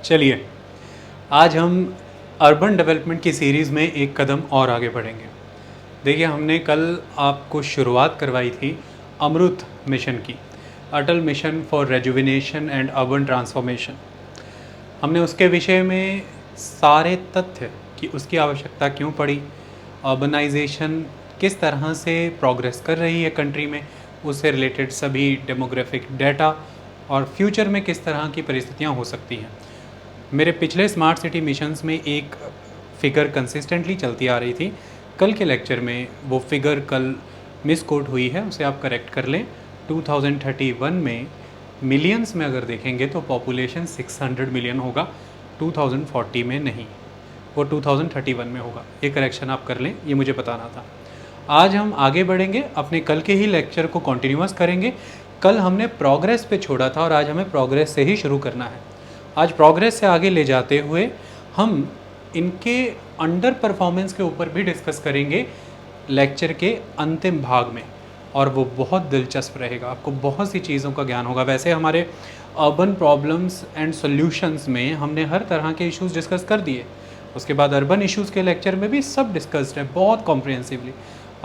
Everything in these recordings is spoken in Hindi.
चलिए, आज हम अर्बन डेवलपमेंट की सीरीज़ में एक कदम और आगे बढ़ेंगे। देखिए, हमने कल आपको शुरुआत करवाई थी अमृत मिशन की, Atal mission for rejuvenation and urban transformation. हमने उसके विषय में सारे तथ्य कि उसकी आवश्यकता क्यों पड़ी, अर्बनाइजेशन किस तरह से प्रोग्रेस कर रही है कंट्री में, उससे रिलेटेड सभी डेमोग्राफिक डाटा और फ्यूचर में किस तरह की परिस्थितियाँ हो सकती हैं। मेरे पिछले स्मार्ट सिटी मिशंस में एक फ़िगर कंसिस्टेंटली चलती आ रही थी। कल के लेक्चर में वो फिगर कल मिस कोट हुई है, उसे आप करेक्ट कर लें। 2031 में मिलियंस में अगर देखेंगे तो पॉपुलेशन 600 मिलियन होगा, 2040 में नहीं, वो 2031 में होगा। ये करेक्शन आप कर लें, ये मुझे बताना था। आज हम आगे बढ़ेंगे, अपने कल के ही लेक्चर को कंटिन्यूअस करेंगे। कल हमने प्रोग्रेस पे छोड़ा था और आज हमें प्रोग्रेस से ही शुरू करना है। आज प्रोग्रेस से आगे ले जाते हुए हम इनके अंडर परफॉर्मेंस के ऊपर भी डिस्कस करेंगे लेक्चर के अंतिम भाग में, और वो बहुत दिलचस्प रहेगा, आपको बहुत सी चीज़ों का ज्ञान होगा। वैसे हमारे अर्बन प्रॉब्लम्स एंड सॉल्यूशंस में हमने हर तरह के इश्यूज डिस्कस कर दिए, उसके बाद अर्बन इश्यूज़ के लेक्चर में भी सब डिस्कस्ड है बहुत कॉम्प्रिहेंसिवली।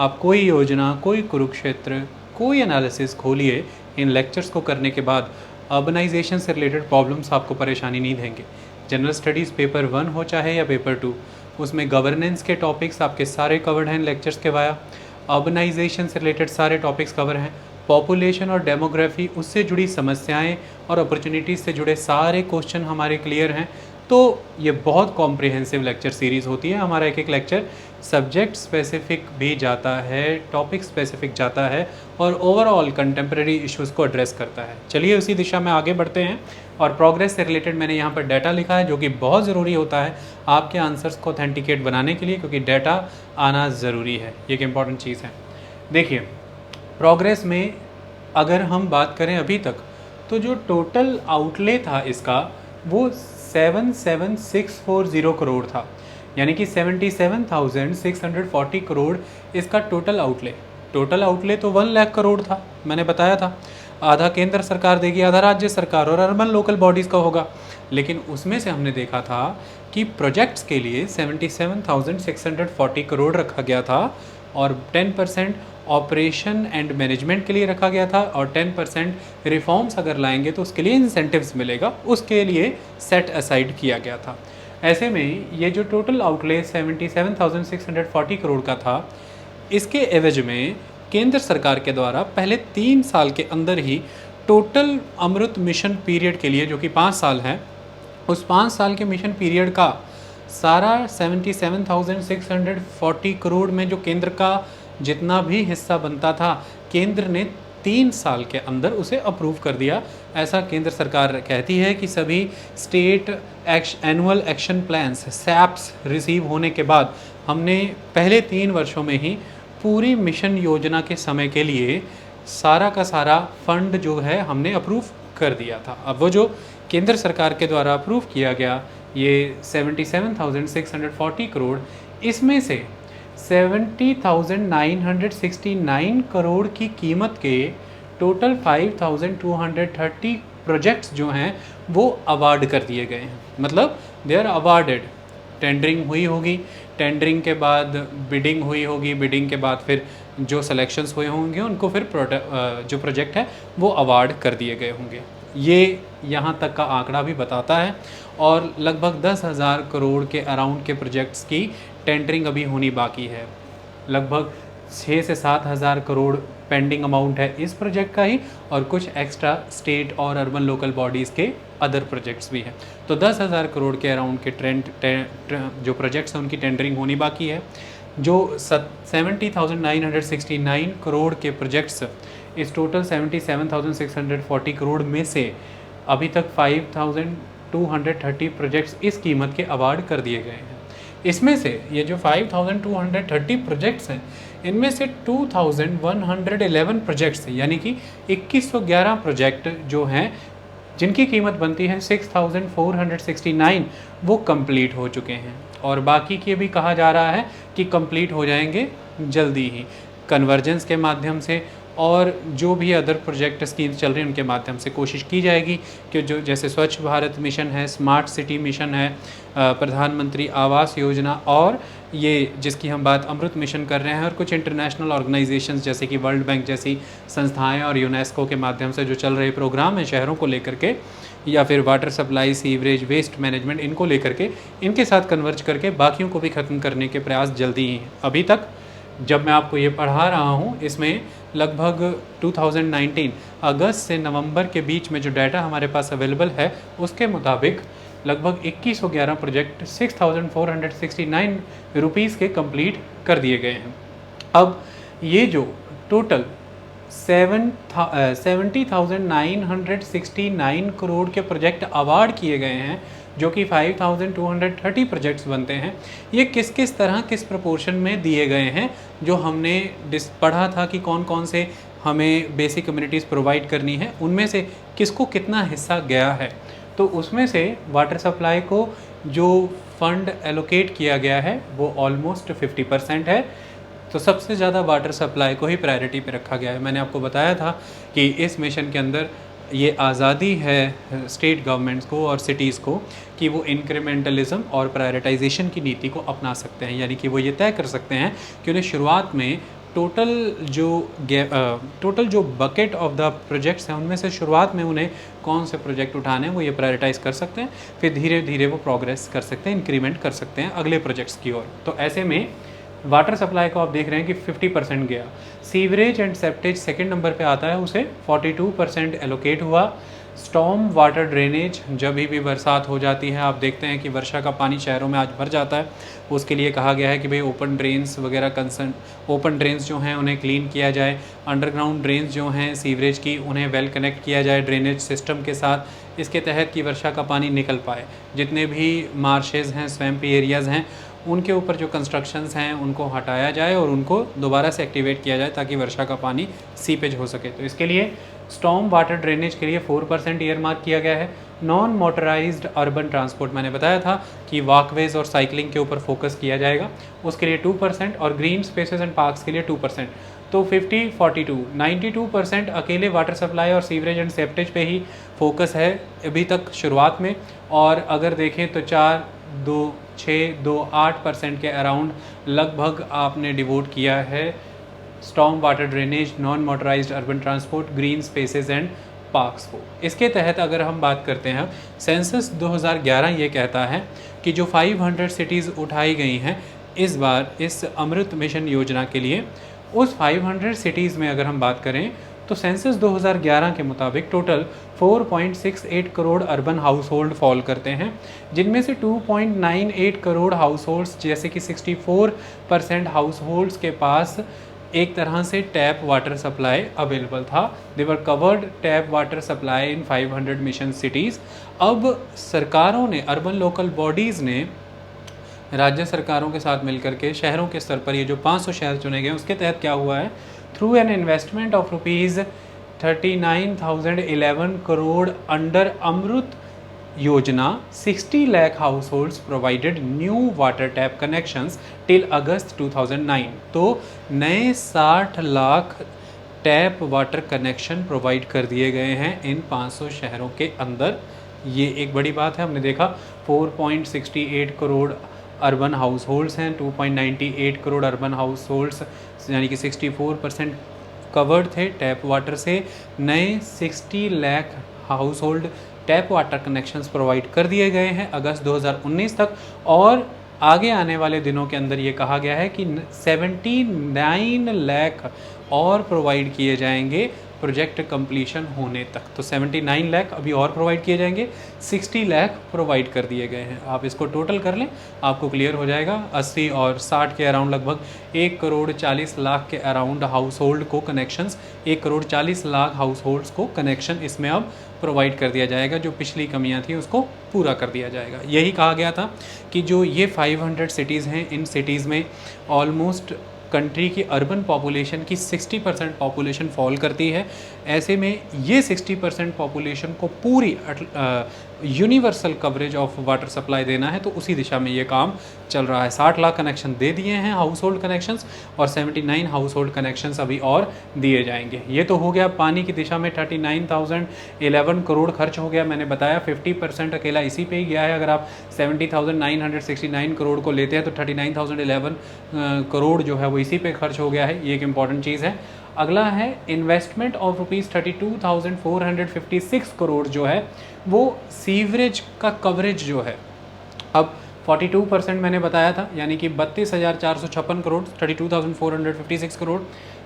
आप कोई योजना, कोई कुरुक्षेत्र, कोई एनालिसिस खोलिए, इन लेक्चर्स को करने के बाद अर्बनाइजेशन से रिलेटेड प्रॉब्लम्स आपको परेशानी नहीं देंगे। जनरल स्टडीज़ पेपर 1 हो चाहे या पेपर 2, उसमें गवर्नेंस के टॉपिक्स आपके सारे कवर्ड हैं इन लेक्चर्स के वाया। अर्बनाइजेशन से रिलेटेड सारे टॉपिक्स कवर हैं। पॉपुलेशन और डेमोग्राफी, उससे जुड़ी समस्याएं और अपॉर्चुनिटीज़ से जुड़े सारे क्वेश्चन हमारे क्लियर हैं। तो ये बहुत कॉम्प्रिहेंसिव लेक्चर सीरीज़ होती है। हमारा एक एक लेक्चर सब्जेक्ट स्पेसिफिक भी जाता है, टॉपिक स्पेसिफिक जाता है और ओवरऑल कंटेम्प्रेरी इश्यूज़ को एड्रेस करता है। चलिए उसी दिशा में आगे बढ़ते हैं। और प्रोग्रेस से रिलेटेड मैंने यहाँ पर डाटा लिखा है, जो कि बहुत ज़रूरी होता है आपके आंसर्स को ऑथेंटिकेट बनाने के लिए, क्योंकि डाटा आना ज़रूरी है, ये एक इम्पॉर्टेंट चीज़ है। देखिए, प्रोग्रेस में अगर हम बात करें अभी तक, तो जो टोटल आउटले था इसका वो 77,640 करोड़ था, यानी कि 77,640 करोड़ इसका टोटल आउटले। टोटल आउटले तो 1 लाख करोड़ था, मैंने बताया था। आधा केंद्र सरकार देगी, आधा राज्य सरकार और अर्बन लोकल बॉडीज़ का होगा। लेकिन उसमें से हमने देखा था कि प्रोजेक्ट्स के लिए 77,640 करोड़ रखा गया था और 10% ऑपरेशन एंड मैनेजमेंट के लिए रखा गया था, और 10% रिफॉर्म्स अगर लाएंगे तो उसके लिए इंसेंटिव्स मिलेगा, उसके लिए सेट असाइड किया गया था। ऐसे में ये जो टोटल आउटले 77,640 करोड़ का था, इसके एवज में केंद्र सरकार के द्वारा पहले 3 साल के अंदर ही टोटल अमृत मिशन पीरियड के लिए, जो कि 5 साल है, उस 5 साल के मिशन पीरियड का सारा 77,640 करोड़ में जो केंद्र का जितना भी हिस्सा बनता था, केंद्र ने 3 साल के अंदर उसे अप्रूव कर दिया। ऐसा केंद्र सरकार कहती है कि सभी state annual action plans SAAPs receive होने के बाद हमने पहले 3 वर्षों में ही पूरी मिशन योजना के समय के लिए सारा का सारा फंड जो है हमने अप्रूव कर दिया था। अब वो जो केंद्र सरकार के द्वारा अप्रूव किया गया ये 77,640 करोड़, इसमें से 70,969 करोड़ की कीमत के टोटल 5,230 प्रोजेक्ट्स जो हैं वो अवार्ड कर दिए गए हैं। मतलब दे आर अवार्डेड। टेंडरिंग हुई होगी, टेंडरिंग के बाद बिडिंग हुई होगी, बिडिंग के बाद फिर जो सिलेक्शंस हुए होंगे उनको फिर जो प्रोजेक्ट है वो अवार्ड कर दिए गए होंगे। ये यहाँ तक का आंकड़ा भी बताता है। और लगभग 10,000 करोड़ के अराउंड के प्रोजेक्ट्स की टेंडरिंग अभी होनी बाकी है। लगभग 6 से 7,000 करोड़ पेंडिंग अमाउंट है इस प्रोजेक्ट का ही, और कुछ एक्स्ट्रा स्टेट और अर्बन लोकल बॉडीज़ के अदर प्रोजेक्ट्स भी हैं। तो 10,000 करोड़ के अराउंड के जो प्रोजेक्ट्स हैं उनकी टेंडरिंग होनी बाकी है। जो 70,969 करोड़ के प्रोजेक्ट्स इस टोटल 77,640 करोड़ में से अभी तक 5,230 प्रोजेक्ट्स इस कीमत के अवार्ड कर दिए गए हैं। इसमें से ये जो 5,230 प्रोजेक्ट्स हैं, इनमें से 2,111 प्रोजेक्ट्स हैं, यानी कि 2111 प्रोजेक्ट जो हैं जिनकी कीमत बनती है 6,469, वो कंप्लीट हो चुके हैं। और बाकी के भी कहा जा रहा है कि कंप्लीट हो जाएंगे जल्दी ही, कन्वर्जेंस के माध्यम से और जो भी अदर प्रोजेक्ट स्कीम्स चल रही हैं उनके माध्यम से कोशिश की जाएगी कि जो जैसे स्वच्छ भारत मिशन है, स्मार्ट सिटी मिशन है, प्रधानमंत्री आवास योजना और ये जिसकी हम बात अमृत मिशन कर रहे हैं, और कुछ इंटरनेशनल ऑर्गेनाइजेशंस जैसे कि वर्ल्ड बैंक जैसी संस्थाएं और यूनेस्को के माध्यम से जो चल रहे प्रोग्राम हैं शहरों को लेकर के, या फिर water supply, sewerage, waste management, इनको लेकर के इनके साथ कन्वर्ज करके बाकियों को भी ख़त्म करने के प्रयास जल्दी ही हैं। अभी तक जब मैं आपको ये पढ़ा रहा हूँ इसमें लगभग 2019 अगस्त से नवंबर के बीच में जो डाटा हमारे पास अवेलेबल है उसके मुताबिक लगभग 2111 प्रोजेक्ट 6469 रुपीज़ के कंप्लीट कर दिए गए हैं। अब ये जो टोटल 70,969 करोड़ के प्रोजेक्ट अवार्ड किए गए हैं, जो कि 5,230 प्रोजेक्ट्स बनते हैं, ये किस किस तरह किस प्रोपोर्शन में दिए गए हैं, जो हमने पढ़ा था कि कौन कौन से हमें बेसिक कम्युनिटीज़ प्रोवाइड करनी है, उनमें से किसको कितना हिस्सा गया है। तो उसमें से वाटर सप्लाई को जो फंड एलोकेट किया गया है वो ऑलमोस्ट 50% है। तो सबसे ज़्यादा वाटर सप्लाई को ही प्रायोरिटी पे रखा गया है। मैंने आपको बताया था कि इस मिशन के अंदर ये आज़ादी है स्टेट गवर्नमेंट्स को और सिटीज़ को कि वो इंक्रीमेंटलिज्म और प्रायोरिटाइजेशन की नीति को अपना सकते हैं, यानी कि वो ये तय कर सकते हैं कि उन्हें शुरुआत में टोटल जो बकेट ऑफ द प्रोजेक्ट्स हैं उनमें से शुरुआत में उन्हें कौन से प्रोजेक्ट उठाने हैं वो ये प्रायोरिटाइज़ कर सकते हैं, फिर धीरे धीरे वो प्रोग्रेस कर सकते हैं, इंक्रीमेंट कर सकते हैं अगले प्रोजेक्ट्स की ओर। तो ऐसे में वाटर सप्लाई को आप देख रहे हैं कि 50% गया। Sewerage and septage second number पे आता है, उसे 42% एलोकेट हुआ। स्टॉर्म वाटर ड्रेनेज, जब भी बरसात हो जाती है आप देखते हैं कि वर्षा का पानी शहरों में आज भर जाता है, उसके लिए कहा गया है कि भाई ओपन ड्रेन्स वगैरह ओपन ड्रेन्स जो हैं उन्हें क्लीन किया जाए, अंडरग्राउंड ड्रेन्स जो हैं सीवरेज की उन्हें वेल कनेक्ट किया जाए ड्रेनेज सिस्टम के साथ, इसके तहत कि वर्षा का पानी निकल पाए। जितने भी मार्शेज़ हैं, स्वैम्पी एरियाज़ हैं, उनके ऊपर जो कंस्ट्रक्शंस हैं उनको हटाया जाए और उनको दोबारा से एक्टिवेट किया जाए ताकि वर्षा का पानी सीपेज हो सके। तो इसके लिए स्टॉर्म वाटर ड्रेनेज के लिए 4% ईयर मार्क किया गया है। नॉन मोटराइज्ड अर्बन ट्रांसपोर्ट, मैंने बताया था कि वॉकवेज और साइकिलिंग के ऊपर फोकस किया जाएगा, उसके लिए 2%, और ग्रीन स्पेसेस एंड पार्क्स के लिए 2%। तो 50-42 92% अकेले वाटर सप्लाई और सीवरेज एंड सेप्टेज पे ही फोकस है अभी तक शुरुआत में। और अगर देखें तो 4-2-6-2-8% के अराउंड लगभग आपने डिवोट किया है storm water drainage, non motorised urban transport, green spaces and parks को। इसके तहत अगर हम बात करते हैं, सेंसस 2011 ये कहता है कि जो 500 सिटीज़ उठाई गई हैं इस बार इस अमृत मिशन योजना के लिए, उस 500 सिटीज़ में अगर हम बात करें तो सेंसस 2011 के मुताबिक total 4.68 crore urban house hold fall करते हैं, जिनमें से 2.98 करोड़ हाउस होल्ड्स जैसे कि 64% हाउस होल्ड्स के पास एक तरह से टैप वाटर सप्लाई अवेलेबल था। They were covered tap water supply in 500 mission cities. अब सरकारों ने, अर्बन लोकल बॉडीज़ ने राज्य सरकारों के साथ मिलकर के शहरों के स्तर पर ये जो 500 शहर चुने गए उसके तहत क्या हुआ है, through an investment of ₹39,011 crore under Amrit योजना 60 lakh households provided new water tap connections till August 2009। तो नए 60 lakh tap water connection provide कर दिए गए हैं इन 500 शहरों के अंदर। ये एक बड़ी बात है। हमने देखा 4.68 करोड़ अर्बन हाउस होल्ड्स हैं, 2.98 करोड़ अर्बन हाउस होल्ड्स यानी कि 64% कवर्ड थे टैप वाटर से। नए 60 lakh house hold tap water connections provide कर दिए गए हैं अगस्त 2019 तक, और आगे आने वाले दिनों के अंदर ये कहा गया है कि 79 लाख और प्रोवाइड किए जाएंगे प्रोजेक्ट कंप्लीशन होने तक। तो 79 लाख अभी और प्रोवाइड किए जाएंगे, 60 लाख प्रोवाइड कर दिए गए हैं। आप इसको टोटल कर लें, आपको क्लियर हो जाएगा। 80 और 60 के अराउंड लगभग 1 करोड़ 40 लाख के अराउंड हाउस होल्ड को connections, 1 crore 40 lakh house holds को कनेक्शन इसमें अब प्रोवाइड कर दिया जाएगा। जो पिछली कमियां थी उसको पूरा कर दिया जाएगा। यही कहा गया था कि जो ये 500 सिटीज़ हैं, इन सिटीज़ में ऑलमोस्ट कंट्री की अर्बन पॉपुलेशन की 60% पॉपुलेशन फॉल करती है। ऐसे में ये 60% पॉपुलेशन को पूरी universal coverage of water supply देना है, तो उसी दिशा में ये काम चल रहा है। 60 लाख कनेक्शन दे दिए हैं हाउस होल्ड कनेक्शंस, और 79 हाउस होल्ड कनेक्शंस अभी और दिए जाएंगे। ये तो हो गया पानी की दिशा में 39,011 करोड़ खर्च हो गया। मैंने बताया 50% अकेला इसी पे ही गया है। अगर आप 70,969 करोड़ को लेते हैं तो 39,011 करोड़ जो है वो इसी पे खर्च हो गया है। ये एक इंपॉर्टेंट चीज़ है। अगला है इन्वेस्टमेंट ऑफ रुपीज़ 32,456 करोड़ जो है वो सीवरेज का कवरेज जो है, अब 42% मैंने बताया था, यानी कि 32,456 करोड़, 32,456 करोड़।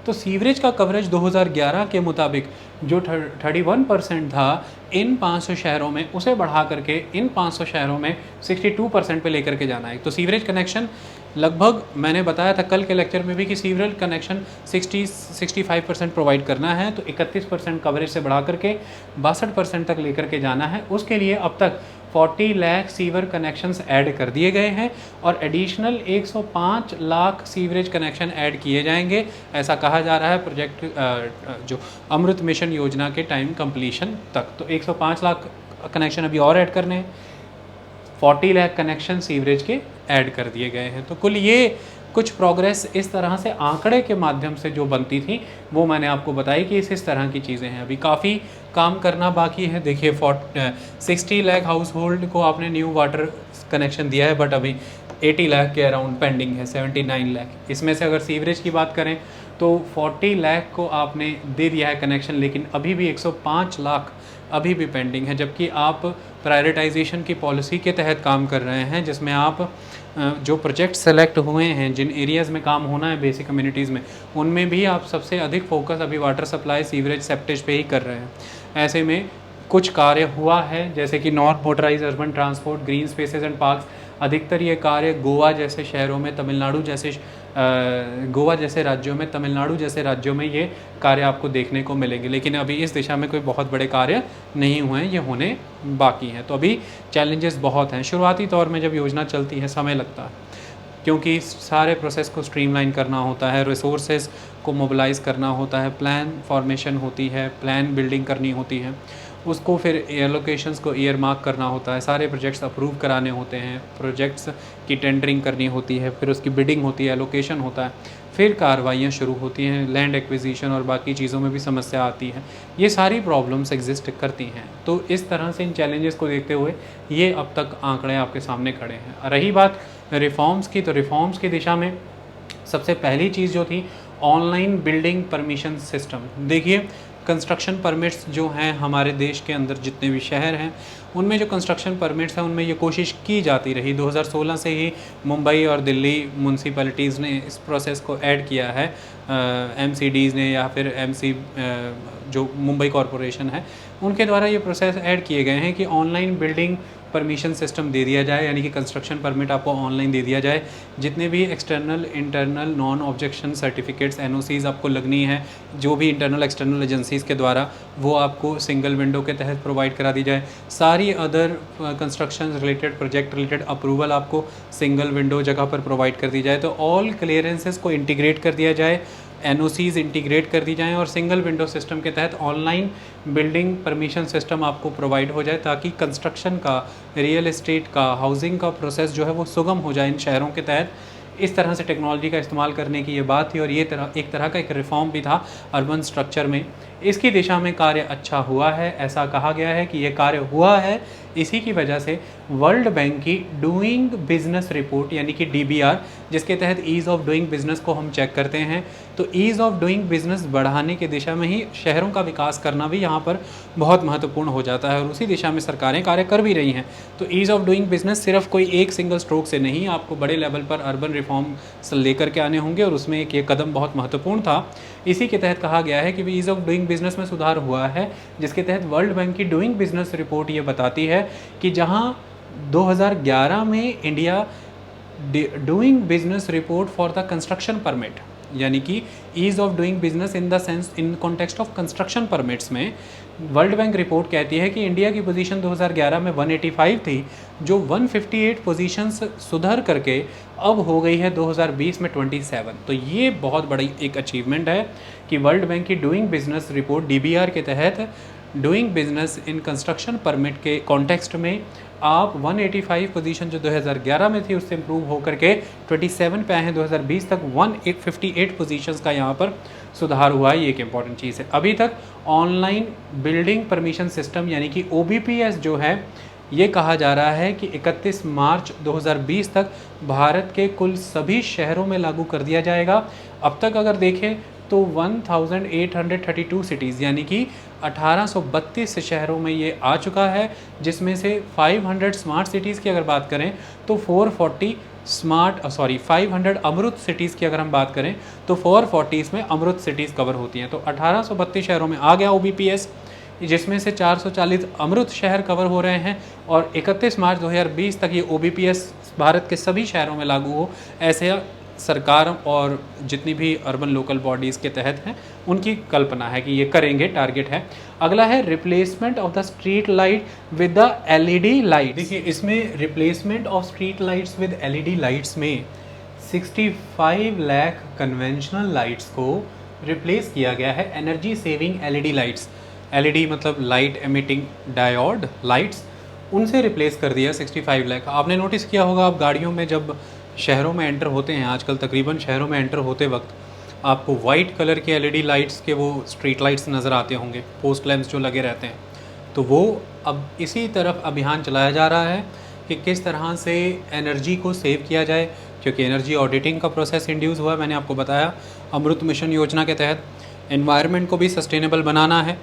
तो सीवरेज का कवरेज 2011 के मुताबिक जो 31% था इन 500 शहरों में, उसे बढ़ा करके इन 500 शहरों में 62% पे लेकर के जाना है। तो सीवरेज कनेक्शन लगभग मैंने बताया था कल के लेक्चर में भी कि सीवरेज कनेक्शन 65% प्रोवाइड करना है, तो 31% कवरेज से बढ़ा करके 62% तक लेकर के जाना है। उसके लिए अब तक 40 लाख सीवर कनेक्शंस ऐड कर दिए गए हैं और additional 105 lakh sewerage connection add किए जाएंगे, ऐसा कहा जा रहा है प्रोजेक्ट जो अमृत मिशन योजना के टाइम कंप्लीशन तक। तो 105 लाख कनेक्शन अभी और ऐड करने हैं, 40 लाख कनेक्शन सीवरेज के ऐड कर दिए गए हैं। तो कुल ये कुछ प्रोग्रेस इस तरह से आंकड़े के माध्यम से जो बनती थी वो मैंने आपको बताई कि इस तरह की चीज़ें हैं। अभी काफ़ी काम करना बाकी है। देखिए 60 लाख हाउस होल्ड को आपने न्यू वाटर कनेक्शन दिया है, बट अभी 80 लाख के अराउंड पेंडिंग है, 79 लाख। इसमें से अगर सीवरेज की बात करें तो 40 लाख को आपने दे दिया है कनेक्शन, लेकिन अभी भी 105 लाख अभी भी पेंडिंग है। जबकि आप प्रायोरिटाइजेशन की पॉलिसी के तहत काम कर रहे हैं, जिसमें आप जो प्रोजेक्ट सेलेक्ट हुए हैं, जिन एरियाज़ में काम होना है बेसिक कम्युनिटीज़ में, उनमें भी आप सबसे अधिक फोकस अभी वाटर सप्लाई सीवरेज सेप्टेज पे ही कर रहे हैं। ऐसे में कुछ कार्य हुआ है, जैसे कि non motorise urban transport, green spaces and parks. अधिकतर ये कार्य गोवा जैसे शहरों में, तमिलनाडु जैसे गोवा जैसे राज्यों में, तमिलनाडु जैसे राज्यों में ये कार्य आपको देखने को मिलेंगे। लेकिन अभी इस दिशा में कोई बहुत बड़े कार्य नहीं हुए हैं, ये होने बाकी हैं। तो अभी चैलेंजेस बहुत हैं। शुरुआती तौर में जब योजना चलती है समय लगता है, क्योंकि सारे प्रोसेस को स्ट्रीमलाइन करना होता है, रिसोर्सेज को मोबिलाइज़ करना होता है, प्लान फॉर्मेशन होती है, प्लान बिल्डिंग करनी होती है, उसको फिर एलोकेशंस को ईयर मार्क करना होता है, सारे प्रोजेक्ट्स अप्रूव कराने होते हैं, प्रोजेक्ट्स की टेंडरिंग करनी होती है, फिर उसकी बिडिंग होती है, एलोकेशन होता है, फिर कार्रवाइयाँ शुरू होती हैं, लैंड एक्विजिशन और बाकी चीज़ों में भी समस्या आती है। ये सारी प्रॉब्लम्स एग्जिस्ट करती हैं। तो इस तरह से इन चैलेंजेस को देखते हुए ये अब तक आंकड़े आपके सामने खड़े हैं। रही बात रिफॉर्म्स की, तो रिफॉर्म्स की दिशा में सबसे पहली चीज़ जो थी ऑनलाइन बिल्डिंग परमिशन सिस्टम। देखिए कंस्ट्रक्शन परमिट्स जो हैं हमारे देश के अंदर जितने भी शहर हैं, उनमें जो कंस्ट्रक्शन परमिट्स हैं उनमें ये कोशिश की जाती रही। 2016 से ही मुंबई और दिल्ली म्यूनसिपैलिटीज़ ने इस प्रोसेस को ऐड किया है, MCDs ने, या फिर जो मुंबई कॉरपोरेशन है उनके द्वारा ये प्रोसेस ऐड किए गए हैं कि ऑनलाइन बिल्डिंग परमिशन सिस्टम दे दिया जाए, यानी कि कंस्ट्रक्शन परमिट आपको ऑनलाइन दे दिया जाए। जितने भी external internal non objection certificates NOCs आपको लगनी है, जो भी इंटरनल एक्सटर्नल एजेंसीज़ के द्वारा, वो आपको सिंगल विंडो के तहत प्रोवाइड करा दी जाए। सारी other construction related, project related approval आपको सिंगल विंडो जगह पर प्रोवाइड कर दी जाए। तो ऑल क्लियरेंसेस को इंटीग्रेट कर दिया जाए, NOCs इंटीग्रेट कर दी जाएँ और सिंगल विंडो सिस्टम के तहत ऑनलाइन बिल्डिंग परमिशन सिस्टम आपको प्रोवाइड हो जाए, ताकि कंस्ट्रक्शन का, रियल एस्टेट का, हाउसिंग का प्रोसेस जो है वो सुगम हो जाए इन शहरों के तहत। इस तरह से टेक्नोलॉजी का इस्तेमाल करने की ये बात थी, और ये एक तरह का एक रिफॉर्म भी था अर्बन स्ट्रक्चर में। इसकी दिशा में कार्य अच्छा हुआ है, ऐसा कहा गया है कि ये कार्य हुआ है इसी की वजह से वर्ल्ड बैंक की डूइंग बिजनेस रिपोर्ट, यानी कि DBR, जिसके तहत ईज़ ऑफ डूइंग बिजनेस को हम चेक करते हैं। तो ईज़ ऑफ डूइंग बिजनेस बढ़ाने की दिशा में ही शहरों का विकास करना भी यहाँ पर बहुत महत्वपूर्ण हो जाता है, और उसी दिशा में सरकारें कार्य कर भी रही हैं। तो ईज़ ऑफ डूइंग बिजनेस सिर्फ कोई एक सिंगल स्ट्रोक से नहीं, आपको बड़े लेवल पर अर्बन रिफॉर्म लेकर के आने होंगे, और उसमें एक ये कदम बहुत महत्वपूर्ण था। इसी के तहत कहा गया है कि ईज़ ऑफ डूइंग बिजनेस में सुधार हुआ है, जिसके तहत वर्ल्ड बैंक की डूइंग बिजनेस रिपोर्ट ये बताती है कि जहां 2011 में India doing business report for the construction permit, यानी कि ease of doing business in the sense in context of construction permits में, वर्ल्ड बैंक रिपोर्ट कहती है कि इंडिया की पोजीशन 2011 में 185 थी, जो 158 पोजीशंस सुधर करके अब हो गई है 2020 में 27। तो ये बहुत बड़ी एक अचीवमेंट है कि वर्ल्ड बैंक की डूइंग बिजनेस रिपोर्ट DBR के तहत doing business in construction permit के कॉन्टेक्स्ट में आप 185 पोजीशन जो 2011 में थी उससे इम्प्रूव होकर के 27 पे आए हैं 2020 तक 158 पोजीशंस का यहाँ पर सुधार हुआ है। ये एक इम्पॉर्टेंट चीज़ है। अभी तक ऑनलाइन बिल्डिंग परमिशन सिस्टम यानी कि OBPS जो है ये कहा जा रहा है कि 31 मार्च 2020 तक भारत के कुल सभी शहरों में लागू कर दिया जाएगा। अब तक अगर देखें तो 1832 सिटीज़ यानी कि 1832 शहरों में ये आ चुका है, जिसमें से 500 स्मार्ट सिटीज़ की अगर बात करें तो 500 अमृत सिटीज़ की अगर हम बात करें तो 440 में अमृत सिटीज़ कवर होती हैं। तो 1832 शहरों में आ गया OBPS, जिसमें से 440 अमृत शहर कवर हो रहे हैं और 31 मार्च 2020 तक ये OBPS भारत के सभी शहरों में लागू हो, ऐसे सरकार और जितनी भी अर्बन लोकल बॉडीज़ के तहत हैं उनकी कल्पना है कि ये करेंगे, टारगेट है। अगला है replacement of the street light with the LED light. देखिए इसमें replacement of street lights with LED lights में 65 लाख कन्वेंशनल लाइट्स को रिप्लेस किया गया है energy saving LED lights. LED मतलब लाइट एमिटिंग डायोड लाइट्स, उनसे रिप्लेस कर दिया 65 लाख। आपने नोटिस किया होगा, आप गाड़ियों में जब शहरों में एंटर होते हैं आजकल, तकरीबन शहरों में एंटर होते वक्त आपको वाइट कलर के LED लाइट्स के वो स्ट्रीट लाइट्स नज़र आते होंगे, पोस्ट लैंप्स जो लगे रहते हैं। तो वो अब इसी तरफ अभियान चलाया जा रहा है कि किस तरह से एनर्जी को सेव किया जाए, क्योंकि एनर्जी ऑडिटिंग का प्रोसेस इंड्यूस हुआ है। मैंने आपको बताया अमृत मिशन योजना के तहत एनवायरनमेंट को भी सस्टेनेबल बनाना है,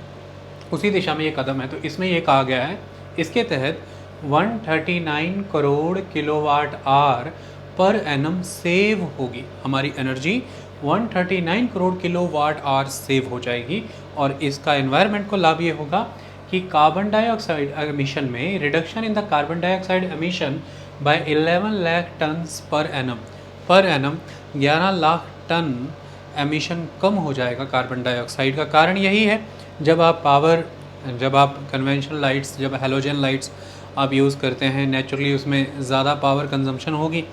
उसी दिशा में ये कदम है। तो इसमें ये कहा गया है इसके तहत 139 crore kilowatt hour per annum save होगी, हमारी energy 139 crore kilowatt hour save हो जाएगी। और इसका एनवायरनमेंट को लाभ ये होगा कि कार्बन डाइऑक्साइड एमिशन में reduction in the carbon dioxide emission by 11 lakh tons per annum 11 lakh ton emission कम हो जाएगा कार्बन डाइऑक्साइड का। कारण यही है, जब आप कन्वेंशनल लाइट्स, जब हैलोजन लाइट्स आप यूज़ करते हैं, नेचुरली उसमें ज़्यादा पावर कंजम्पशन होगी,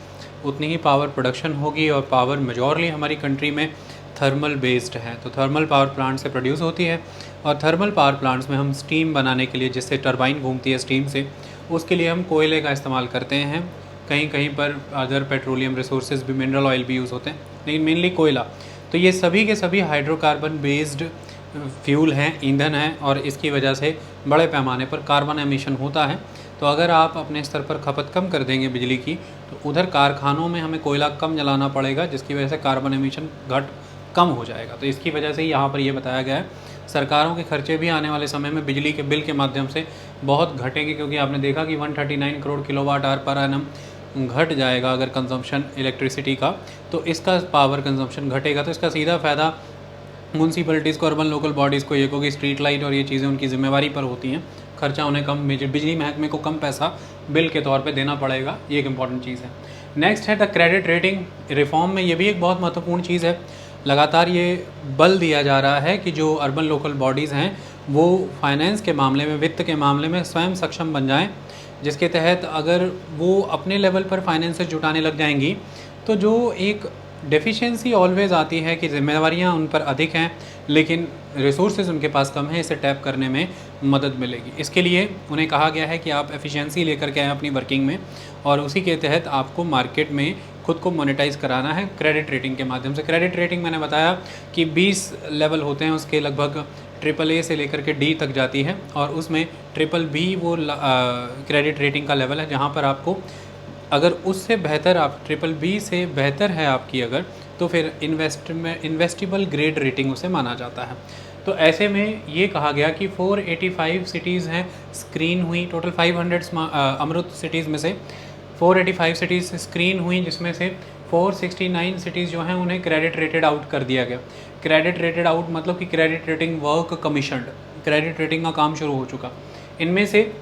उतनी ही पावर प्रोडक्शन होगी। और पावर मेजॉरली हमारी कंट्री में थर्मल बेस्ड है, तो थर्मल पावर प्लांट से प्रोड्यूस होती है। और थर्मल पावर प्लांट्स में हम स्टीम बनाने के लिए, जिससे टरबाइन घूमती है स्टीम से, उसके लिए हम कोयले का इस्तेमाल करते हैं। कहीं कहीं पर अदर पेट्रोलियम रिसोर्सेज भी, मिनरल ऑयल भी यूज़ होते हैं, लेकिन मेनली कोयला। तो ये सभी के सभी हाइड्रोकार्बन बेस्ड फ्यूल हैं, ईंधन हैं, और इसकी वजह से बड़े पैमाने पर कार्बन एमिशन होता है। तो अगर आप अपने स्तर पर खपत कम कर देंगे बिजली की, तो उधर कारखानों में हमें कोयला कम जलाना पड़ेगा, जिसकी वजह से कार्बन एमिशन कम हो जाएगा। तो इसकी वजह से यहाँ पर ये बताया गया है सरकारों के खर्चे भी आने वाले समय में बिजली के बिल के माध्यम से बहुत घटेंगे, क्योंकि आपने देखा कि 139 crore kilowatt hour per annum घट जाएगा अगर कंजम्पशन इलेक्ट्रिसिटी का, तो इसका पावर कंजम्पशन घटेगा। तो इसका सीधा फ़ायदा म्यूनसिपलिटीज़ को, अर्बन लोकल बॉडीज़ को, ये क्योंकि स्ट्रीट लाइट और ये चीज़ें उनकी जिम्मेवारी पर होती हैं, खर्चा उन्हें कम, बिजली महकमे को कम पैसा बिल के तौर पे देना पड़ेगा। ये एक इम्पॉर्टेंट चीज़ है। नेक्स्ट है द क्रेडिट रेटिंग रिफॉर्म में ये भी एक बहुत महत्वपूर्ण चीज़ है। लगातार ये बल दिया जा रहा है कि जो अर्बन लोकल बॉडीज़ हैं वो फाइनेंस के मामले में, वित्त के मामले में स्वयं सक्षम बन जाएँ, जिसके तहत अगर वो अपने लेवल पर फाइनेंसेस जुटाने लग जाएंगी तो जो एक डेफिशिएंसी ऑलवेज़ आती है कि जिम्मेवारियां उन पर अधिक हैं लेकिन रिसोर्सेज उनके पास कम है, इसे टैप करने में मदद मिलेगी। इसके लिए उन्हें कहा गया है कि आप एफिशिएंसी लेकर के आएँ अपनी वर्किंग में, और उसी के तहत आपको मार्केट में खुद को मोनेटाइज कराना है क्रेडिट रेटिंग के माध्यम से। क्रेडिट रेटिंग मैंने बताया कि 20 लेवल होते हैं, उसके लगभग AAA से लेकर के D तक जाती है, और उसमें BBB वो क्रेडिट रेटिंग का लेवल है जहाँ पर आपको अगर उससे बेहतर, आप BBB से बेहतर है आपकी अगर, तो फिर इन्वेस्टिबल ग्रेड रेटिंग उसे माना जाता है। तो ऐसे में ये कहा गया कि 485 सिटीज़ हैं स्क्रीन हुई, टोटल 500 अमृत सिटीज़ में से 485 सिटीज़ स्क्रीन हुई, जिसमें से 469 सिटीज़ जो हैं उन्हें क्रेडिट रेटेड आउट कर दिया गया। क्रेडिट रेटेड आउट मतलब कि credit rating work commissioned, credit rating का काम शुरू हो चुका। इनमें से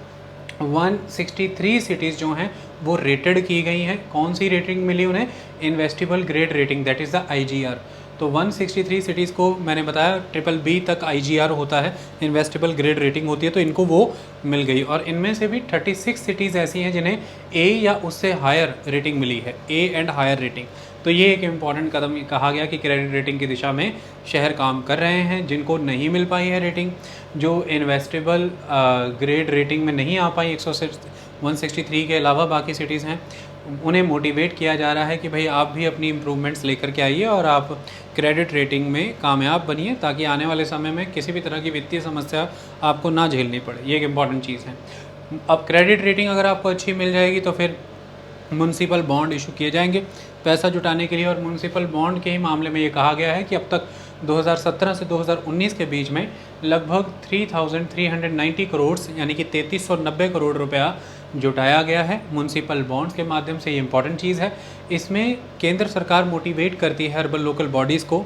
163 सिटीज़ जो हैं वो रेटेड की गई हैं। कौन सी रेटिंग मिली उन्हें? Investible grade rating, that is the IGR। तो 163 सिटीज़ को मैंने बताया BBB तक IGR होता है, इन्वेस्टिबल ग्रेड रेटिंग होती है, तो इनको वो मिल गई। और इनमें से भी 36 सिटीज़ ऐसी हैं जिन्हें A या उससे हायर रेटिंग मिली है, A एंड हायर रेटिंग। तो ये एक इम्पॉर्टेंट कदम कहा गया कि क्रेडिट रेटिंग की दिशा में शहर काम कर रहे हैं। जिनको नहीं मिल पाई है रेटिंग, जो इन्वेस्टेबल ग्रेड रेटिंग में नहीं आ पाई 163 के अलावा बाकी सिटीज़ हैं, उन्हें मोटिवेट किया जा रहा है कि भाई आप भी अपनी इम्प्रूवमेंट्स लेकर के आइए और आप क्रेडिट रेटिंग में कामयाब बनिए, ताकि आने वाले समय में किसी भी तरह की वित्तीय समस्या आपको ना झेलनी पड़े। ये एक इम्पॉर्टेंट चीज़ है। अब क्रेडिट रेटिंग अगर आपको अच्छी मिल जाएगी तो फिर म्यूनसिपल बॉन्ड इशू किए जाएंगे पैसा जुटाने के लिए। और म्यूनसिपल बॉन्ड के ही मामले में ये कहा गया है कि अब तक 2017 से 2019 के बीच में लगभग 3,390 करोड़ यानी कि 3390 करोड़ रुपया जुटाया गया है म्यूनसिपल बॉन्ड्स के माध्यम से। ये इंपॉर्टेंट चीज़ है। इसमें केंद्र सरकार मोटिवेट करती है अर्बन लोकल बॉडीज़ को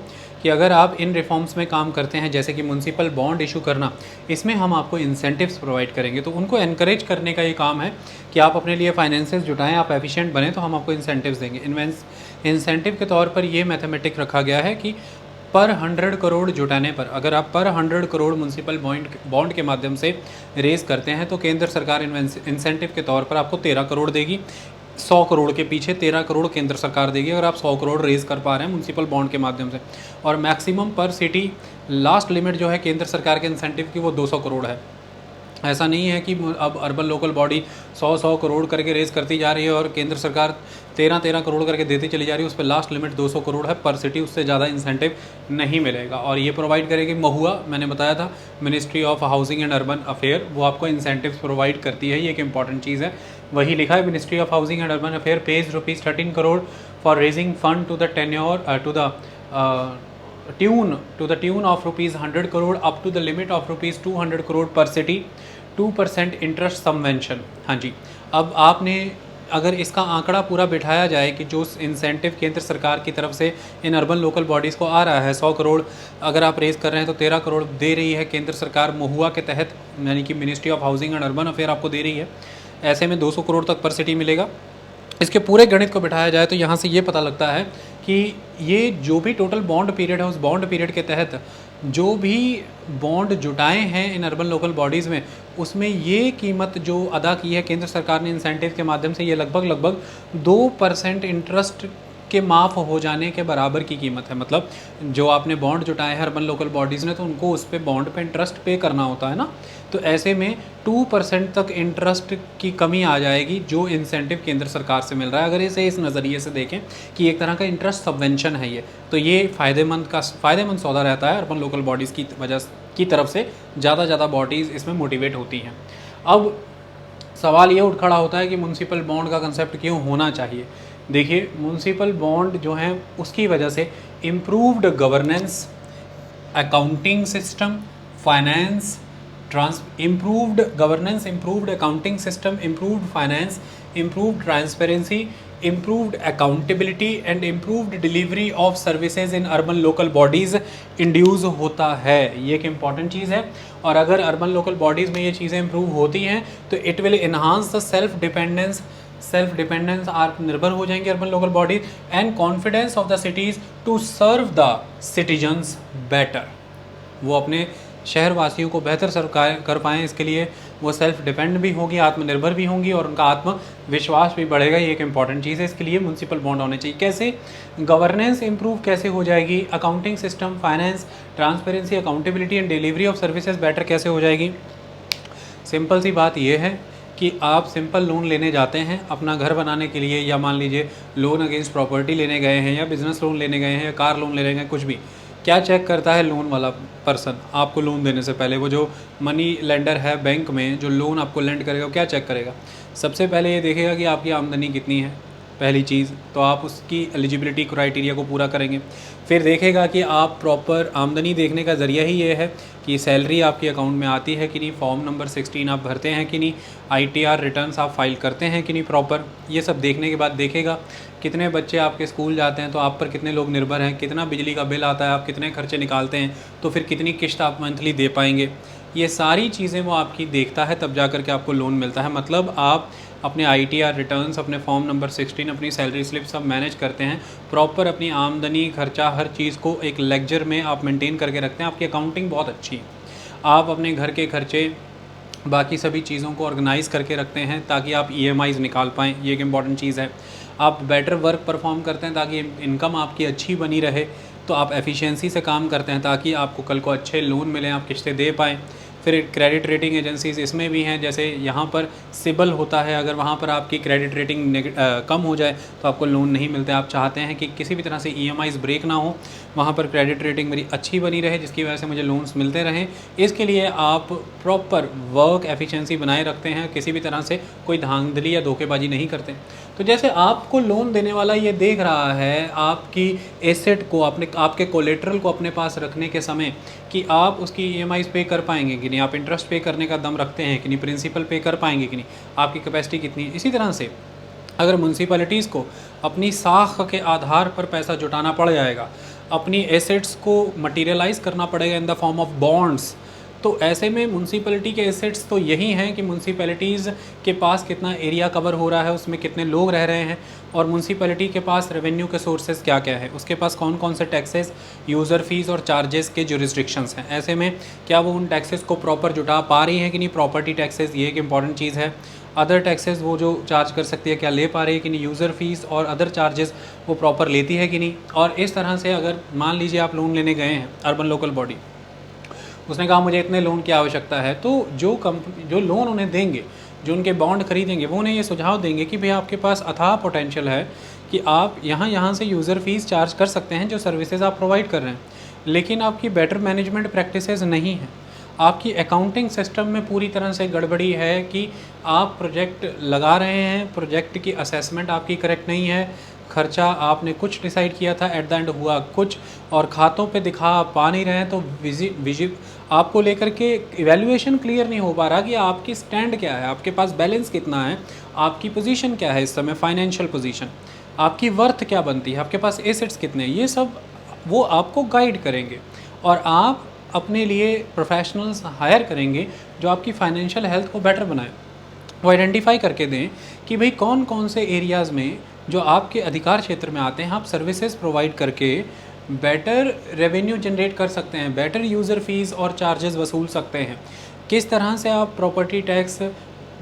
कि अगर आप इन रिफॉर्म्स में काम करते हैं, जैसे कि म्यूनसिपल बॉन्ड इशू करना, इसमें हम आपको इंसेंटिव्स प्रोवाइड करेंगे। तो उनको एनकरेज करने का ये काम है कि आप अपने लिए फाइनेंसेस जुटाएं, आप एफिशिएंट बने तो हम आपको इंसेंटिव्स देंगे। इंसेंटिव के तौर पर ये मैथमेटिक रखा गया है कि पर 100 करोड़ जुटाने पर, अगर आप पर 100 करोड़ म्यूनसिपल बॉन्ड के माध्यम से रेज़ करते हैं तो केंद्र सरकार इंसेंटिव के तौर पर आपको 13 करोड़ देगी। 100 करोड़ के पीछे 13 करोड़ केंद्र सरकार देगी अगर आप 100 करोड़ रेज़ कर पा रहे हैं म्यूनसिपल बॉन्ड के माध्यम से। और मैक्सिमम पर सिटी लास्ट लिमिट जो है केंद्र सरकार के इंसेंटिव की वो 200 करोड़ है। ऐसा नहीं है कि अब अर्बन लोकल बॉडी 100 करोड़ करके रेज़ करती जा रही है और केंद्र सरकार 13 करोड़ करके देती चली जा रही है। उस पर लास्ट लिमिट 200 करोड़ है पर सिटी, उससे ज़्यादा इंसेंटिव नहीं मिलेगा। और ये प्रोवाइड करेगी महुआ, मैंने बताया था ministry of housing and urban affair, वो आपको इंसेंटिव्स प्रोवाइड करती है। ये एक इंपॉर्टेंट चीज़ है। वही लिखा है ministry of housing and urban affair pays ₹13 crore for raising fund to the tenure to the tune of ₹100 crore up to the limit of ₹200 crore per city, 2% interest subvention. हाँ जी, अब आपने अगर इसका आंकड़ा पूरा बिठाया जाए कि जो इंसेंटिव केंद्र सरकार की तरफ से इन अर्बन लोकल बॉडीज़ को आ रहा है, 100 करोड़ अगर आप रेज़ कर रहे हैं तो 13 करोड़ दे रही है केंद्र सरकार महुआ के तहत, यानी कि ministry of housing and urban affair आपको दे रही है। ऐसे में 200 करोड़ तक पर सिटी मिलेगा। इसके पूरे गणित को बिठाया जाए तो यहाँ से ये पता लगता है कि ये जो भी टोटल बॉन्ड पीरियड है, उस बॉन्ड पीरियड के तहत जो भी बॉन्ड जुटाए हैं इन अर्बन लोकल बॉडीज़ में, उसमें ये कीमत जो अदा की है केंद्र सरकार ने इंसेंटिव के माध्यम से, ये लगभग 2% इंटरेस्ट के माफ़ हो जाने के बराबर की कीमत है। मतलब जो आपने बॉन्ड जुटाए हैं अर्बन लोकल बॉडीज़ ने, तो उनको उस पर बॉन्ड पे इंटरेस्ट पे करना होता है ना। तो ऐसे में 2% तक इंटरेस्ट की कमी आ जाएगी जो इंसेंटिव केंद्र सरकार से मिल रहा है। अगर इसे इस नज़रिए से देखें कि एक तरह का इंटरेस्ट सबवेंशन है ये, तो ये फ़ायदेमंद सौदा रहता है अर्बन लोकल बॉडीज़ की वजह की तरफ से। ज़्यादा बॉडीज़ इसमें मोटिवेट होती हैं। अब सवाल ये उठ खड़ा होता है कि म्यूनसिपल बॉन्ड का कंसेप्ट क्यों होना चाहिए। देखिए, म्यूनसिपल बॉन्ड जो हैं उसकी वजह से improved governance, accounting system, finance, improved governance, improved accounting system, improved finance, improved transparency, improved accountability and improved delivery of services in urban local bodies induce होता है। ये एक इम्पॉर्टेंट चीज़ है। और अगर अर्बन लोकल बॉडीज़ में ये चीज़ें इम्प्रूव होती हैं तो it will enhance the self dependence आत्मनिर्भर हो जाएंगे urban local bodies, and confidence of the cities to serve the citizens better. वो अपने शहरवासियों को बेहतर सर्व कर पाएँ, इसके लिए वो सेल्फ डिपेंड भी होगी, आत्मनिर्भर भी होंगी और उनका आत्मविश्वास भी बढ़ेगा। ये एक इंपॉर्टेंट चीज़ है। इसके लिए म्यूनसिपल बॉन्ड होने चाहिए। कैसे? गवर्नेंस इंप्रूव कैसे हो जाएगी, accounting system, finance, transparency, accountability and delivery of services better कैसे हो जाएगी। सिंपल सी बात यह है कि आप सिंपल लोन लेने जाते हैं अपना घर बनाने के लिए, या मान लीजिए लोन अगेंस्ट प्रॉपर्टी लेने गए हैं, या बिज़नेस लोन लेने गए हैं, या कार लोन लेने गए, कुछ भी। क्या चेक करता है लोन वाला पर्सन आपको लोन देने से पहले? वो जो मनी लेंडर है बैंक में, जो लोन आपको लेंड करेगा, वो क्या चेक करेगा? सबसे पहले ये देखेगा कि आपकी आमदनी कितनी है, पहली चीज़। तो आप उसकी एलिजिबिलिटी क्राइटेरिया को पूरा करेंगे। फिर देखेगा कि आप प्रॉपर, आमदनी देखने का ज़रिया ही ये है कि सैलरी आपके अकाउंट में आती है कि नहीं, फॉर्म नंबर 16 आप भरते हैं कि नहीं, ITR रिटर्न्स आप फाइल करते हैं कि नहीं प्रॉपर। ये सब देखने के बाद देखेगा कितने बच्चे आपके स्कूल जाते हैं, तो आप पर कितने लोग निर्भर हैं, कितना बिजली का बिल आता है, आप कितने खर्चे निकालते हैं, तो फिर कितनी किस्त आप मंथली दे पाएंगे। ये सारी चीज़ें वो आपकी देखता है, तब जा कर के आपको लोन मिलता है। मतलब आप अपने ITR रिटर्न्स, अपने फॉर्म नंबर 16, अपनी सैलरी स्लिप सब मैनेज करते हैं प्रॉपर, अपनी आमदनी, खर्चा, हर चीज़ को एक लेक्चर में आप मेंटेन करके रखते हैं। आपकी अकाउंटिंग बहुत अच्छी है। आप अपने घर के खर्चे बाकी सभी चीज़ों को ऑर्गेनाइज़ करके रखते हैं ताकि आप ईएमआईज़ निकाल पाएँ, ये एक इम्पॉर्टेंट चीज़ है। आप बेटर वर्क परफॉर्म करते हैं ताकि इनकम आपकी अच्छी बनी रहे, तो आप एफिशिएंसी से काम करते हैं ताकि आपको कल को अच्छे लोन मिलें, आप किस्तें दे पाएँ। फिर क्रेडिट रेटिंग एजेंसीज़ इसमें भी हैं, जैसे यहाँ पर सिबिल होता है, अगर वहाँ पर आपकी क्रेडिट रेटिंग कम हो जाए तो आपको लोन नहीं मिलते। आप चाहते हैं कि किसी भी तरह से ईएमआईज़ ब्रेक ना हो, वहाँ पर क्रेडिट रेटिंग मेरी अच्छी बनी रहे जिसकी वजह से मुझे लोन्स मिलते रहें। इसके लिए आप प्रॉपर वर्क एफिशिएंसी बनाए रखते हैं, किसी भी तरह से कोई धांधली या धोखेबाजी नहीं करते। तो जैसे आपको लोन देने वाला ये देख रहा है आपकी एसेट को, अपने आपके कोलेट्रल को अपने पास रखने के समय कि आप उसकी ईएमआईज़ पे कर पाएंगे कि नहीं, आप इंटरेस्ट पे करने का दम रखते हैं कि नहीं, प्रिंसिपल पे कर पाएंगे कि नहीं, आपकी कैपेसिटी कितनी है। इसी तरह से अगर म्यूनसिपैलिटीज़ को अपनी साख के आधार पर पैसा जुटाना पड़ जाएगा, अपनी एसेट्स को मटीरियलाइज़ करना पड़ेगा in the form of bonds, तो ऐसे में म्यूनसिपैलिटी के एसेट्स तो यही हैं कि म्यूनसिपैलिटीज़ के पास कितना एरिया कवर हो रहा है, उसमें कितने लोग रह रहे हैं, और म्यूनसिपैलिटी के पास रेवेन्यू के सोर्सेज क्या क्या है, उसके पास कौन कौन से टैक्सेस, यूज़र फीस और चार्जेस के जुरिस्डिक्शंस हैं। ऐसे में क्या वो उन टैक्सेस को प्रॉपर जुटा पा रही है कि नहीं, प्रॉपर्टी टैक्सेस ये एक इंपॉर्टेंट चीज़ है। अदर टैक्सेस वो जो चार्ज कर सकती है क्या ले पा रही है कि नहीं, यूज़र फीस और अदर चार्जेस वो प्रॉपर लेती है कि नहीं। और इस तरह से अगर मान लीजिए आप लोन लेने गए हैं, अर्बन लोकल बॉडी, उसने कहा मुझे इतने लोन की आवश्यकता है, तो जो लोन उन्हें देंगे, जो उनके बॉन्ड खरीदेंगे, वो उन्हें ये सुझाव देंगे कि भाई आपके पास अथाह पोटेंशियल है कि आप यहाँ से यूज़र फीस चार्ज कर सकते हैं जो सर्विसेज आप प्रोवाइड कर रहे हैं, लेकिन आपकी बेटर मैनेजमेंट प्रैक्टिसेस नहीं है, आपकी अकाउंटिंग सिस्टम में पूरी तरह से गड़बड़ी है कि आप प्रोजेक्ट लगा रहे हैं, प्रोजेक्ट की असेसमेंट आपकी करेक्ट नहीं है, खर्चा आपने कुछ डिसाइड किया था, एट द एंड हुआ कुछ, और खातों पे दिखा पा नहीं रहे हैं, तो आपको लेकर के इवैल्यूएशन क्लियर नहीं हो पा रहा कि आपकी स्टैंड क्या है, आपके पास बैलेंस कितना है, आपकी पोजीशन क्या है इस समय, फाइनेंशियल पोजीशन, आपकी वर्थ क्या बनती है, आपके पास एसेट्स कितने हैं, ये सब वो आपको गाइड करेंगे। और आप अपने लिए प्रोफेशनल्स हायर करेंगे जो आपकी फाइनेंशियल हेल्थ को बेटर बनाए, वो आइडेंटिफाई करके दें कि भाई कौन कौन से एरियाज़ में जो आपके अधिकार क्षेत्र में आते हैं आप सर्विसेज प्रोवाइड करके बेटर रेवेन्यू जनरेट कर सकते हैं, बेटर यूज़र फीस और चार्जेस वसूल सकते हैं, किस तरह से आप प्रॉपर्टी टैक्स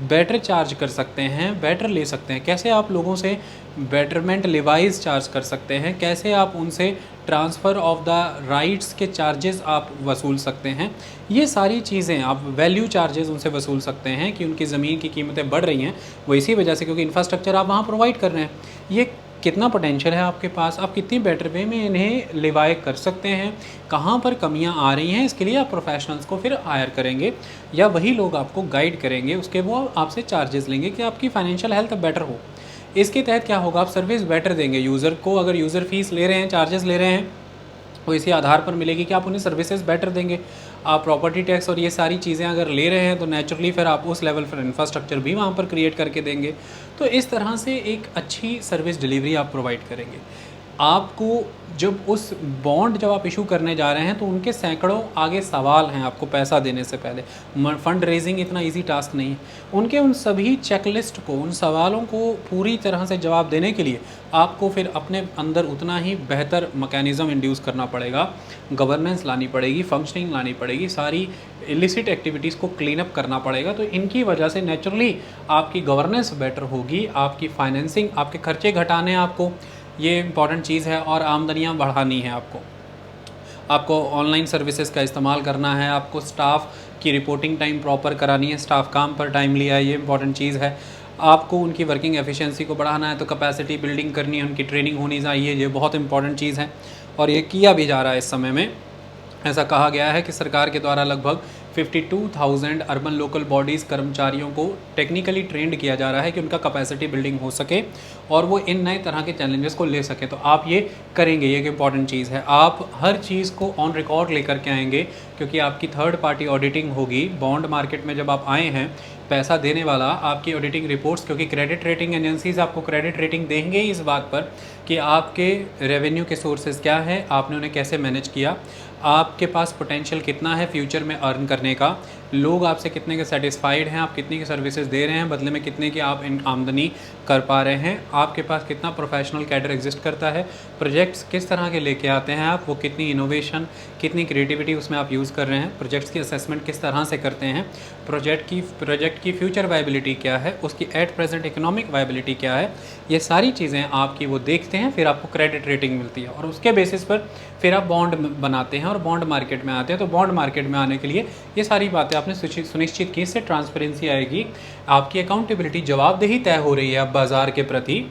बेटर चार्ज कर सकते हैं, बेटर ले सकते हैं, कैसे आप लोगों से बेटरमेंट लेवाइज चार्ज कर सकते हैं, कैसे आप उनसे ट्रांसफ़र ऑफ द राइट्स के चार्जेस आप वसूल सकते हैं, ये सारी चीज़ें आप वैल्यू चार्जेस उनसे वसूल सकते हैं कि उनकी ज़मीन की कीमतें बढ़ रही हैं, वो इसी वजह से क्योंकि इंफ्रास्ट्रक्चर आप वहाँ प्रोवाइड कर रहे हैं। ये कितना पोटेंशियल है आपके पास, आप कितनी बेटर वे में इन्हें लिवाए कर सकते हैं, कहाँ पर कमियाँ आ रही हैं, इसके लिए आप प्रोफेशनल्स को फिर हायर करेंगे या वही लोग आपको गाइड करेंगे, उसके वो आपसे चार्जेस लेंगे कि आपकी फाइनेंशियल हेल्थ बेटर हो। इसके तहत क्या होगा, आप सर्विस बेटर देंगे यूज़र को, अगर यूज़र फीस ले रहे हैं, चार्जेस ले रहे हैं, वो इसी आधार पर मिलेगी कि आप उन्हें सर्विसेज बेटर देंगे। आप प्रॉपर्टी टैक्स और ये सारी चीज़ें अगर ले रहे हैं तो नेचुरली फिर आप उस लेवल पर इंफ्रास्ट्रक्चर भी वहाँ पर क्रिएट करके देंगे। तो इस तरह से एक अच्छी सर्विस डिलीवरी आप प्रोवाइड करेंगे। आपको जब उस बॉन्ड जब आप इशू करने जा रहे हैं तो उनके सैकड़ों आगे सवाल हैं आपको पैसा देने से पहले, फंड रेजिंग इतना इजी टास्क नहीं है। उनके उन सभी चेकलिस्ट को, उन सवालों को पूरी तरह से जवाब देने के लिए आपको फिर अपने अंदर उतना ही बेहतर मैकेनिज़्म इंड्यूस करना पड़ेगा, गवर्नेंस लानी पड़ेगी, फंक्शनिंग लानी पड़ेगी, सारी इलिसिट एक्टिविटीज़ को क्लीन अप करना पड़ेगा। तो इनकी वजह से नेचुरली आपकी गवर्नेंस बेटर होगी, आपकी फाइनेंसिंग, आपके खर्चे घटाने आपको, ये इंपॉर्टेंट चीज़ है, और आमदनियाँ बढ़ानी है आपको ऑनलाइन सर्विसेज का इस्तेमाल करना है, आपको स्टाफ की रिपोर्टिंग टाइम प्रॉपर करानी है, स्टाफ काम पर टाइम लिया है, ये इंपॉर्टेंट चीज़ है। आपको उनकी वर्किंग एफिशिएंसी को बढ़ाना है तो कैपेसिटी बिल्डिंग करनी है, उनकी ट्रेनिंग होनी चाहिए, ये बहुत इंपॉर्टेंट चीज़ है और ये किया भी जा रहा है इस समय में। ऐसा कहा गया है कि सरकार के द्वारा लगभग 52,000 अर्बन लोकल बॉडीज़ कर्मचारियों को टेक्निकली ट्रेंड किया जा रहा है कि उनका कैपेसिटी बिल्डिंग हो सके और वो इन नए तरह के चैलेंजेस को ले सके। तो आप ये करेंगे, ये एक इम्पॉर्टेंट चीज़ है। आप हर चीज़ को ऑन रिकॉर्ड लेकर के आएंगे क्योंकि आपकी थर्ड पार्टी ऑडिटिंग होगी। बॉन्ड मार्केट में जब आप आए हैं, पैसा देने वाला आपकी ऑडिटिंग रिपोर्ट्स, क्योंकि क्रेडिट रेटिंग एजेंसीज आपको क्रेडिट रेटिंग देंगे इस बात पर कि आपके रेवेन्यू के सोर्सेज क्या हैं, आपने उन्हें कैसे मैनेज किया, आपके पास पोटेंशियल कितना है फ्यूचर में अर्न करने का, लोग आपसे कितने के सेटिस्फाइड हैं, आप कितनी की सर्विसेज दे रहे हैं, बदले में कितने की आप आमदनी कर पा रहे हैं, आपके पास कितना प्रोफेशनल कैडर एग्जिस्ट करता है, प्रोजेक्ट्स किस तरह के लेके आते हैं आप, वो कितनी इनोवेशन, कितनी क्रिएटिविटी उसमें आप यूज़ यूज़ कर रहे हैं, प्रोजेक्ट्स की असेसमेंट किस तरह से करते हैं, प्रोजेक्ट की फ्यूचर वायबिलिटी क्या है, उसकी एट प्रेजेंट इकोनॉमिक वायबिलिटी क्या है, ये सारी चीज़ें आपकी वो देखते हैं, फिर आपको क्रेडिट रेटिंग मिलती है और उसके बेसिस पर फिर आप बॉन्ड बनाते हैं और बॉन्ड मार्केट में आते हैं। तो बॉन्ड मार्केट में आने के लिए ये सारी बातें आपने सुनिश्चित की, इससे ट्रांसपेरेंसी आएगी, आपकी अकाउंटेबिलिटी, जवाबदेही तय हो रही है अब बाज़ार के प्रति,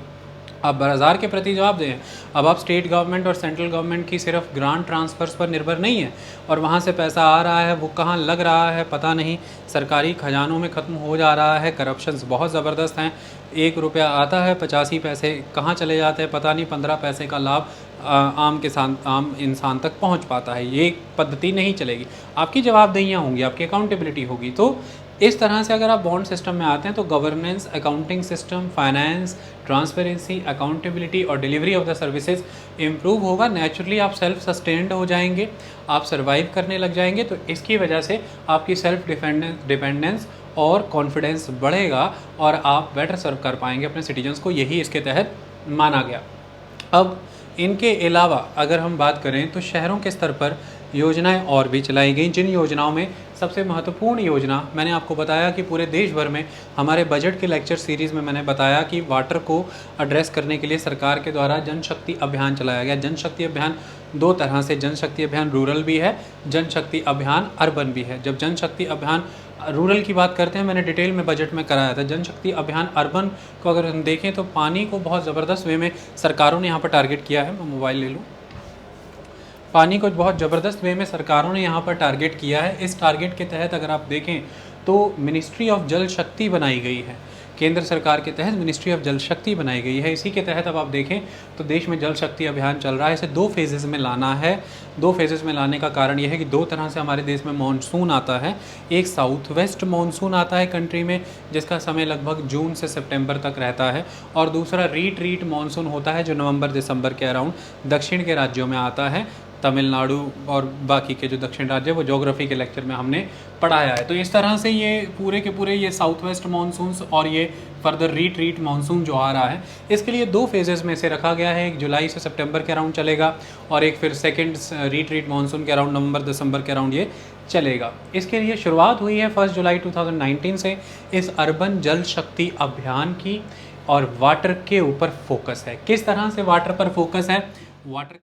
आप बाज़ार के प्रति जवाब दें। अब आप स्टेट गवर्नमेंट और सेंट्रल गवर्नमेंट की सिर्फ ग्रांट ट्रांसफ़र्स पर निर्भर नहीं है और वहाँ से पैसा आ रहा है वो कहाँ लग रहा है पता नहीं, सरकारी खजानों में ख़त्म हो जा रहा है, करप्शंस बहुत ज़बरदस्त हैं, 1 रुपया आता है 85 पैसे कहाँ चले जाते हैं पता नहीं, 15 पैसे का लाभ आम इंसान तक पहुँच पाता है। ये पद्धति नहीं चलेगी, आपकी जवाबदेहियाँ होंगी, आपकी अकाउंटेबिलिटी होगी। तो इस तरह से अगर आप बॉन्ड सिस्टम में आते हैं तो governance, accounting system, finance, transparency, accountability और delivery of the services improve होगा। नेचुरली आप सेल्फ सस्टेन्ड हो जाएंगे, आप सर्वाइव करने लग जाएंगे। तो इसकी वजह से आपकी सेल्फ डिपेंडेंस और कॉन्फिडेंस बढ़ेगा और आप बेटर सर्व कर पाएंगे अपने सिटीजन्स को, यही इसके तहत माना गया। अब इनके अलावा अगर हम बात करें तो शहरों के स्तर पर योजनाएं और भी चलाई गई, जिन योजनाओं में सबसे महत्वपूर्ण योजना मैंने आपको बताया कि पूरे देश भर में हमारे बजट के लेक्चर सीरीज़ में मैंने बताया कि वाटर को एड्रेस करने के लिए सरकार के द्वारा जन शक्ति अभियान चलाया गया। जन शक्ति अभियान 2 तरह से, जन शक्ति अभियान रूरल भी है, जन शक्ति अभियान अर्बन भी है। जब जन शक्ति अभियान रूरल की बात करते हैं, मैंने डिटेल में बजट में कराया था। जन शक्ति अभियान अर्बन को अगर हम देखें तो पानी को बहुत ज़बरदस्त वे में सरकारों ने यहाँ पर टारगेट किया है। मैं मोबाइल ले लूँ। पानी को बहुत ज़बरदस्त वे में सरकारों ने यहाँ पर टारगेट किया है। इस टारगेट के तहत अगर आप देखें तो मिनिस्ट्री ऑफ जल शक्ति बनाई गई है, केंद्र सरकार के तहत मिनिस्ट्री ऑफ जल शक्ति बनाई गई है। इसी के तहत अब आप देखें तो देश में जल शक्ति अभियान चल रहा है। इसे 2 फेजेज़ में लाना है। 2 फेजेज़ में लाने का कारण यह है कि 2 तरह से हमारे देश में मानसून आता है। एक साउथ वेस्ट मानसून आता है कंट्री में, जिसका समय लगभग जून से सितंबर तक रहता है, और दूसरा रीट्रीट मानसून होता है जो नवंबर दिसंबर के अराउंड दक्षिण के राज्यों में आता है। तमिलनाडु और बाकी के जो दक्षिण राज्य वो ज्योग्राफी के लेक्चर में हमने पढ़ाया है। तो इस तरह से ये पूरे के पूरे ये साउथ वेस्ट मानसून्स और ये फर्दर रीट्रीट मानसून जो आ रहा है, इसके लिए 2 फेजेज़ में से रखा गया है। एक जुलाई से सितंबर के अराउंड चलेगा और एक फिर सेकंड रीट्रीट मानसून के अराउंड नवंबर दिसंबर के अराउंड ये चलेगा। इसके लिए शुरुआत हुई है 1 जुलाई 2019 से इस अर्बन जल शक्ति अभियान की, और वाटर के ऊपर फोकस है। किस तरह से वाटर पर फोकस है? वाटर